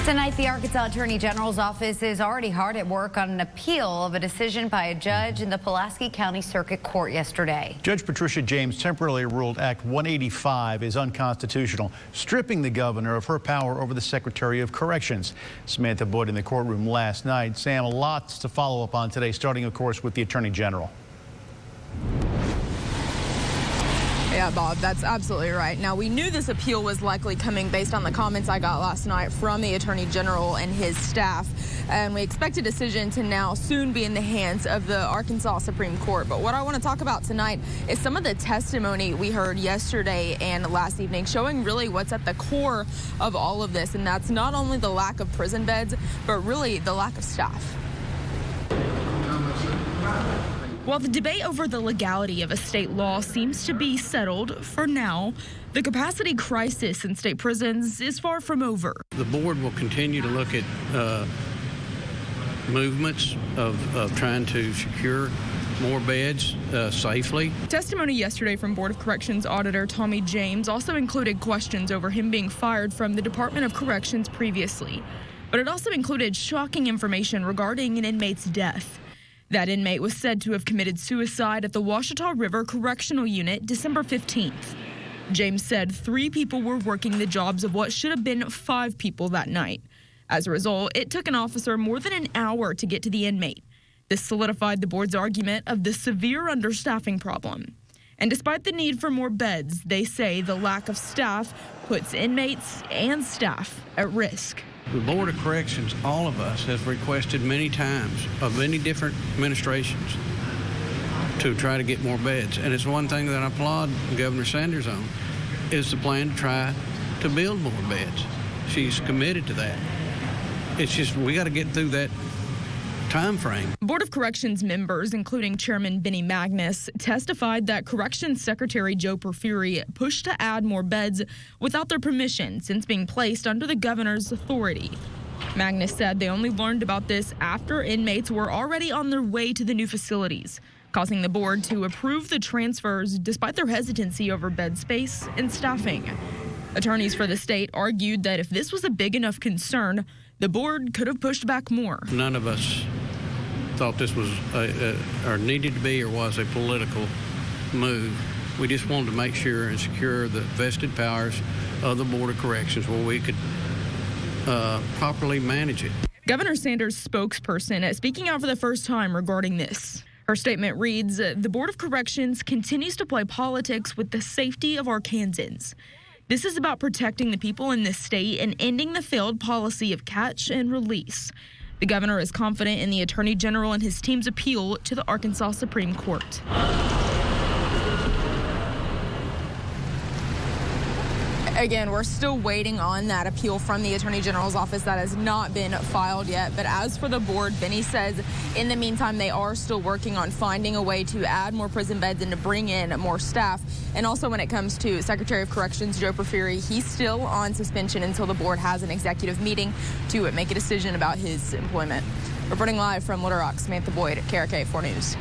Tonight, the Arkansas Attorney General's office is already hard at work on an appeal of a decision by a judge in the Pulaski County Circuit Court yesterday. Judge Patricia James temporarily ruled Act 185 is unconstitutional, stripping the governor of her power over the Secretary of Corrections. Samantha Boyd in the courtroom last night. Sam, lots to follow up on today, starting, of course, with the Attorney General. Yeah, Bob, that's absolutely right. Now, we knew this appeal was likely coming based on the comments I got last night from the Attorney General and his staff. And we expect a decision to now soon be in the hands of the Arkansas Supreme Court. But what I want to talk about tonight is some of the testimony we heard yesterday and last evening, showing really what's at the core of all of this. And that's not only the lack of prison beds, but really the lack of staff. While the debate over the legality of a state law seems to be settled for now, the capacity crisis in state prisons is far from over. The board will continue to look at movements of trying to secure more beds safely. Testimony yesterday from Board of Corrections Auditor Tommy James also included questions over him being fired from the Department of Corrections previously. But it also included shocking information regarding an inmate's death. That inmate was said to have committed suicide at the Ouachita River Correctional Unit December 15th. James said 3 people were working the jobs of what should have been 5 people that night. As a result, it took an officer more than an hour to get to the inmate. This solidified the board's argument of the severe understaffing problem. And despite the need for more beds, they say the lack of staff puts inmates and staff at risk. The Board of Corrections, all of us, has requested many times of many different administrations to try to get more beds. And it's one thing that I applaud Governor Sanders on, is the plan to try to build more beds. She's committed to that. It's just we got to get through that time frame. Board of Corrections members, including Chairman Benny Magnus, testified that Corrections Secretary Joe Porfiry pushed to add more beds without their permission since being placed under the governor's authority. Magnus said they only learned about this after inmates were already on their way to the new facilities, causing the board to approve the transfers despite their hesitancy over bed space and staffing. Attorneys for the state argued that if this was a big enough concern, the board could have pushed back more. None of us thought this was or needed to be or was a political move. We just wanted to make sure and secure the vested powers of the Board of Corrections where we could properly manage it. Governor Sanders' spokesperson speaking out for the first time regarding this. Her statement reads, "The Board of Corrections continues to play politics with the safety of Arkansans. This is about protecting the people in this state and ending the failed policy of catch and release." The governor is confident in the Attorney General and his team's appeal to the Arkansas Supreme Court. Again, we're still waiting on that appeal from the Attorney General's office. That has not been filed yet. But as for the board, Benny says in the meantime, they are still working on finding a way to add more prison beds and to bring in more staff. And also when it comes to Secretary of Corrections Joe Porfiry, he's still on suspension until the board has an executive meeting to make a decision about his employment. Reporting live from Little Rock, Samantha Boyd at KARK 4 News.